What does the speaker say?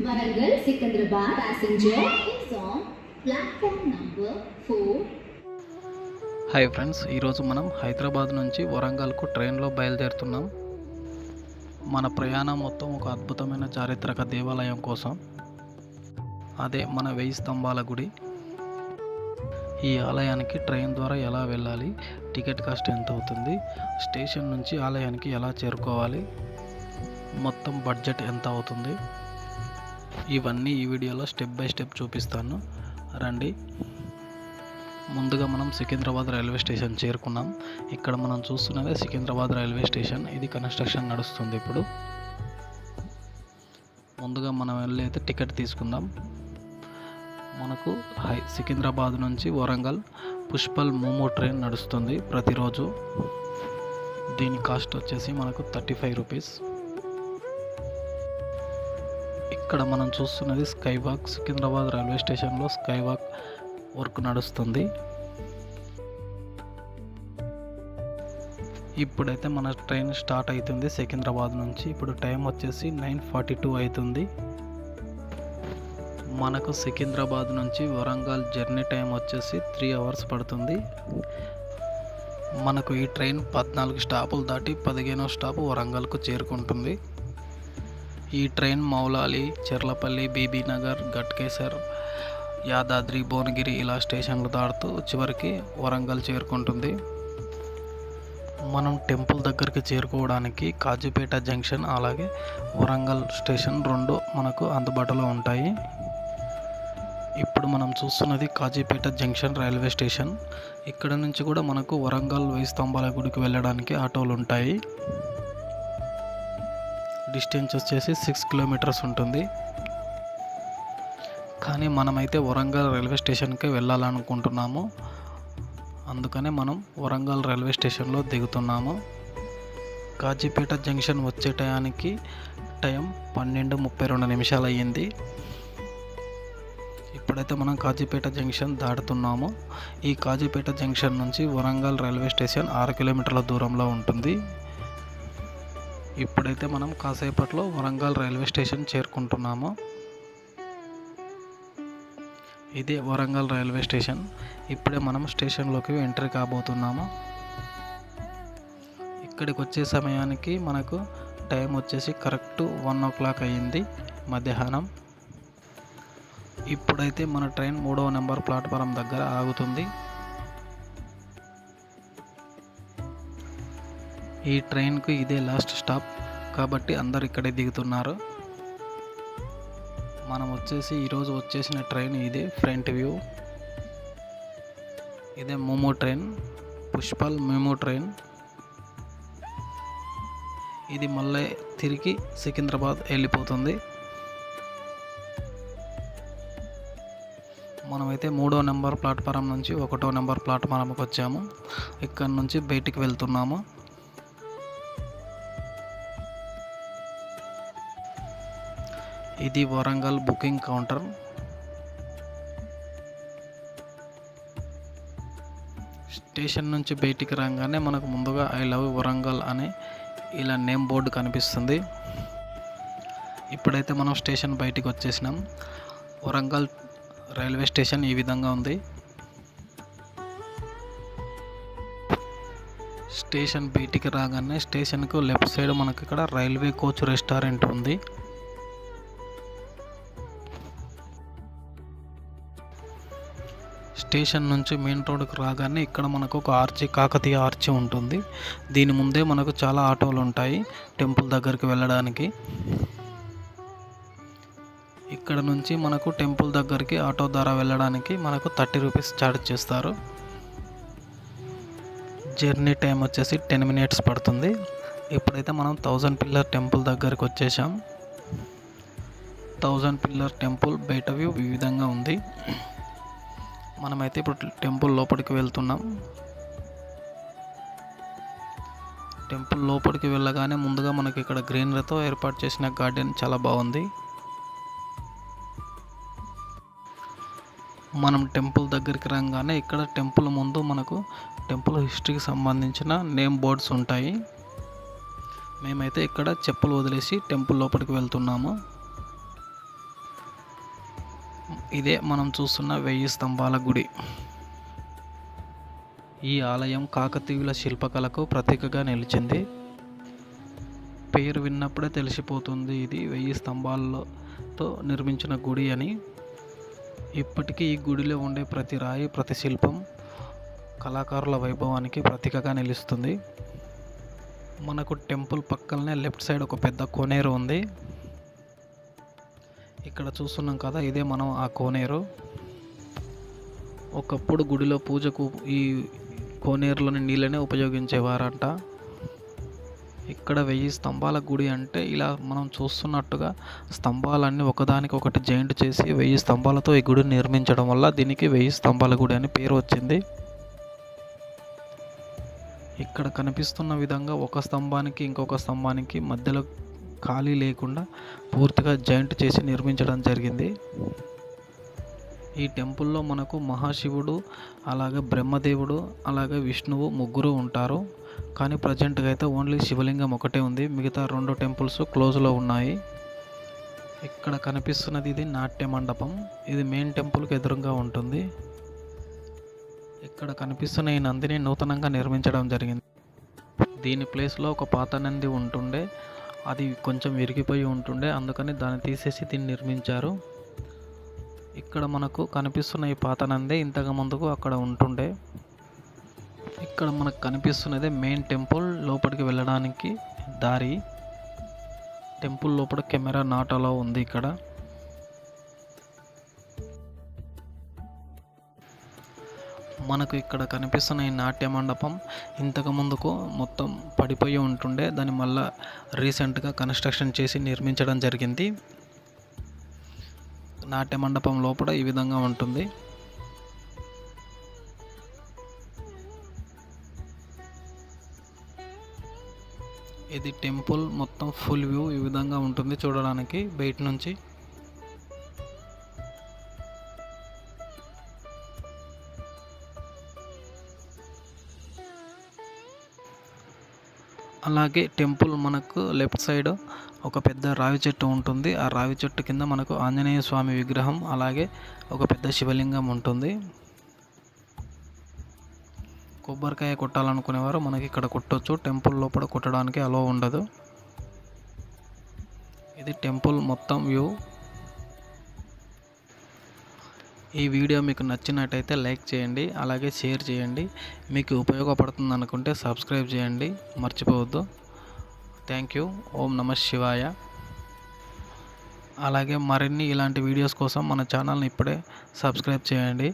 Warangal Secunderabad passenger is on platform number 4. Hi friends, ఈరోజు మనం హైదరాబాద్ నుంచి వరంగల్కు ట్రైన్లో బయలుదేరుతున్నాం. మన ప్రయాణం మొత్తం ఒక అద్భుతమైన చారిత్రక దేవాలయం కోసం. అదే మన 1000 స్తంభాల గుడి. ఈ ఆలయానికి ట్రైన్ ద్వారా ఎలా వెళ్ళాలి, టికెట్ కాస్ట్ ఎంత అవుతుంది, స్టేషన్ నుంచి ఆలయానికి ఎలా చేరుకోవాలి, మొత్తం బడ్జెట్ ఎంత అవుతుంది, ఇవన్నీ ఈ వీడియోలో స్టెప్ బై స్టెప్ చూపిస్తాను. రండి. ముందుగా మనం సికింద్రాబాద్ రైల్వే స్టేషన్ చేరుకున్నాం. ఇక్కడ మనం చూస్తున్నదే సికింద్రాబాద్ రైల్వే స్టేషన్. ఇది కన్స్ట్రక్షన్ నడుస్తుంది ఇప్పుడు. ముందుగా మనం వెళ్ళైతే టికెట్ తీసుకుందాం. మనకు సికింద్రాబాద్ నుంచి వరంగల్ పుష్పల్ మోమో ట్రైన్ నడుస్తుంది ప్రతిరోజు. దీని కాస్ట్ వచ్చేసి మనకు 35 రూపీస్. ఇక్కడ మనం చూస్తున్నది స్కై వాక్. సికింద్రాబాద్ రైల్వే స్టేషన్లో స్కై వాక్ వర్క్ నడుస్తుంది. ఇప్పుడైతే మన ట్రైన్ స్టార్ట్ అవుతుంది సికింద్రాబాద్ నుంచి. ఇప్పుడు టైం వచ్చేసి 9:42 అవుతుంది. మనకు సికింద్రాబాద్ నుంచి వరంగల్ జర్నీ టైం వచ్చేసి 3 అవర్స్ పడుతుంది. మనకు ఈ ట్రైన్ 14 స్టాపులు దాటి 15వ స్టాప్ వరంగల్కు చేరుకుంటుంది. ఈ ట్రైన్ మౌలాలి, చెర్లపల్లి, బీబీనగర్, గట్కేసర్, యాదాద్రి, భువనగిరి ఇలా స్టేషన్లు దాటుతూ చివరికి వరంగల్ చేరుకుంటుంది. మనం టెంపుల్ దగ్గరికి చేరుకోవడానికి కాజీపేట జంక్షన్ అలాగే వరంగల్ స్టేషన్ 2 మనకు అందుబాటులో ఉంటాయి. ఇప్పుడు మనం చూస్తున్నది కాజీపేట జంక్షన్ రైల్వే స్టేషన్. ఇక్కడ నుంచి కూడా మనకు వరంగల్ 1000 స్తంభాల గుడికి వెళ్ళడానికి ఆటోలు ఉంటాయి. డిస్టెన్స్ వచ్చేసి 6 కిలోమీటర్స్ ఉంటుంది. కానీ మనమైతే వరంగల్ రైల్వే స్టేషన్కి వెళ్ళాలనుకుంటున్నాము. అందుకనే మనం వరంగల్ రైల్వే స్టేషన్లో దిగుతున్నాము. కాజీపేట జంక్షన్ వచ్చే టయానికి టైం 12:32 అయ్యింది. ఇప్పుడైతే మనం కాజీపేట జంక్షన్ దాటుతున్నాము. ఈ కాజీపేట జంక్షన్ నుంచి వరంగల్ రైల్వే స్టేషన్ 6 కిలోమీటర్ల దూరంలో ఉంటుంది. ఇప్పుడైతే మనం కాసేపట్లో వరంగల్ రైల్వే స్టేషన్ చేరుకుంటున్నాము. ఇదే వరంగల్ రైల్వే స్టేషన్. ఇప్పుడే మనం స్టేషన్లోకి ఎంట్రీ కాబోతున్నాము. ఇక్కడికి వచ్చే సమయానికి మనకు టైం వచ్చేసి కరెక్ట్ 1 o'clock అయ్యింది మధ్యాహ్నం. ఇప్పుడైతే మన ట్రైన్ 3వ నెంబర్ ప్లాట్ఫారం దగ్గర ఆగుతుంది. ఈ ట్రైన్కు ఇదే లాస్ట్ స్టాప్ కాబట్టి అందరు ఇక్కడే దిగుతున్నారు. మనం వచ్చేసి ఈరోజు వచ్చేసిన ట్రైన్ ఇదే ఫ్రంట్ వ్యూ. ఇదే మోమో ట్రైన్, పుష్పల్ మోమో ట్రైన్. ఇది మళ్ళీ తిరిగి సికింద్రాబాద్ వెళ్ళిపోతుంది. మనమైతే 3వ నెంబర్ ప్లాట్ఫారం నుంచి 1వ నెంబర్ ప్లాట్ఫారంకి వచ్చాము. ఇక్కడ నుంచి బయటికి వెళ్తున్నాము. ఇది వరంగల్ బుకింగ్ కౌంటర్. స్టేషన్ నుంచి బయటికి రాగానే మనకు ముందుగా ఐ లవ్ వరంగల్ అనే ఇలా నేమ్ బోర్డు కనిపిస్తుంది. ఇప్పుడైతే మనం స్టేషన్ బయటికి వచ్చేసినాం. వరంగల్ రైల్వే స్టేషన్ ఈ విధంగా ఉంది. స్టేషన్ బయటికి రాగానే స్టేషన్కు లెఫ్ట్ సైడ్ మనకి ఇక్కడ రైల్వే కోచ్ రెస్టారెంట్ ఉంది. స్టేషన్ నుంచి మెయిన్ రోడ్కి రాగానే ఇక్కడ మనకు ఒక ఆర్చి, కాకతీయ ఆర్చి ఉంటుంది. దీని ముందే మనకు చాలా ఆటోలు ఉంటాయి టెంపుల్ దగ్గరికి వెళ్ళడానికి. ఇక్కడ నుంచి మనకు టెంపుల్ దగ్గరికి ఆటో ద్వారా వెళ్ళడానికి మనకు 30 రూపీస్ ఛార్జ్ చేస్తారు. జర్నీ టైం వచ్చేసి 10 minutes పడుతుంది. ఇప్పుడైతే మనం 1000 పిల్లర్ టెంపుల్ దగ్గరికి వచ్చేసాం. 1000 పిల్లర్ టెంపుల్ బయట వ్యూ ఈ విధంగా ఉంది. మనమైతే ఇప్పుడు టెంపుల్ లోపలికి వెళ్తున్నాం. టెంపుల్ లోపలికి వెళ్ళగానే ముందుగా మనకి ఇక్కడ గ్రీనరీతో ఏర్పాటు చేసిన గార్డెన్ చాలా బాగుంది. మనం టెంపుల్ దగ్గరికి రాగానే ఇక్కడ టెంపుల్ ముందు మనకు టెంపుల్ హిస్టరీకి సంబంధించిన నేమ్ బోర్డ్స్ ఉంటాయి. మేమైతే ఇక్కడ చెప్పులు వదిలేసి టెంపుల్ లోపలికి వెళ్తున్నాము. ఇదే మనం చూస్తున్న 1000 స్తంభాల గుడి. ఈ ఆలయం కాకతీయుల శిల్పకళకు ప్రతీకగా నిలిచింది. పేరు విన్నప్పుడే తెలిసిపోతుంది ఇది 1000 స్తంభాలతో నిర్మించిన గుడి అని. ఇప్పటికీ ఈ గుడిలో ఉండే ప్రతి రాయి, ప్రతి శిల్పం కళాకారుల వైభవానికి ప్రతీకగా నిలుస్తుంది. మనకు టెంపుల్ పక్కనే లెఫ్ట్ సైడ్ ఒక పెద్ద కోనేరు ఉంది. ఇక్కడ చూస్తున్నాం కదా, ఇదే మనం ఆ కోనేరు. ఒకప్పుడు గుడిలో పూజకు ఈ కోనేరులోని నీళ్ళనే ఉపయోగించేవారంట. ఇక్కడ 1000 స్తంభాల గుడి అంటే ఇలా మనం చూస్తున్నట్టుగా స్తంభాలన్నీ ఒకదానికొకటి జాయింట్ చేసి 1000 స్తంభాలతో ఈ గుడిని నిర్మించడం వల్ల దీనికి 1000 స్తంభాల గుడి అని పేరు వచ్చింది. ఇక్కడ కనిపిస్తున్న విధంగా ఒక స్తంభానికి ఇంకొక స్తంభానికి మధ్యలో ఖాళీ లేకుండా పూర్తిగా జాయింట్ చేసి నిర్మించడం జరిగింది. ఈ టెంపుల్లో మనకు మహాశివుడు, అలాగే బ్రహ్మదేవుడు, అలాగే విష్ణువు ముగ్గురు ఉంటారు. కానీ ప్రజెంట్గా అయితే ఓన్లీ శివలింగం ఒకటే ఉంది. మిగతా 2 టెంపుల్స్ క్లోజ్లో ఉన్నాయి. ఇక్కడ కనిపిస్తున్నది ఇది నాట్య మండపం. ఇది మెయిన్ టెంపుల్కి ఎదురుగా ఉంటుంది. ఇక్కడ కనిపిస్తున్న ఈ నందిని నూతనంగా నిర్మించడం జరిగింది. దీని ప్లేస్లో ఒక పాత నంది ఉంటుండే, అది కొంచెం విరిగిపోయి ఉంటుండే, అందుకని దాన్ని తీసేసి దీన్ని నిర్మించారు. ఇక్కడ మనకు కనిపిస్తున్న ఈ పాత నంది ఇంతకు ముందుకు అక్కడ ఉంటుండే. ఇక్కడ మనకు కనిపిస్తున్నదే మెయిన్ టెంపుల్. లోపలికి వెళ్ళడానికి దారి. టెంపుల్ లోపల కెమెరా నాట్ అలౌ ఉంది. ఇక్కడ మనకు ఇక్కడ కనిపిస్తున్న ఈ నాట్య మండపం ఇంతకు ముందుకు మొత్తం పడిపోయి ఉంటుండే, దాన్ని మళ్ళీ రీసెంట్గా కన్స్ట్రక్షన్ చేసి నిర్మించడం జరిగింది. నాట్య మండపం లోపల ఈ విధంగా ఉంటుంది. ఇది టెంపుల్ మొత్తం ఫుల్ వ్యూ ఈ విధంగా ఉంటుంది చూడడానికి బయట నుంచి. అలాగే టెంపుల్ మనకు లెఫ్ట్ సైడ్ ఒక పెద్ద రావి చెట్టు ఉంటుంది. ఆ రావి చెట్టు కింద మనకు ఆంజనేయ స్వామి విగ్రహం, అలాగే ఒక పెద్ద శివలింగం ఉంటుంది. కొబ్బరికాయ కొట్టాలనుకునేవారు మనకి ఇక్కడ కొట్టొచ్చు. టెంపుల్ లోపల కొట్టడానికి అలో ఉండదు. ఇది టెంపుల్ మొత్తం వ్యూ. ఈ వీడియో మీకు నచ్చినట్టయితే లైక్ చేయండి, అలాగే షేర్ చేయండి. మీకు ఉపయోగపడుతుంది అనుకుంటే సబ్స్క్రైబ్ చేయండి, మర్చిపోవద్దు. Thank you. ఓం నమః శివాయ. అలాగే మరిన్ని ఇలాంటి వీడియోస్ కోసం మన ఛానల్ని ఇప్పుడే సబ్స్క్రైబ్ చేయండి.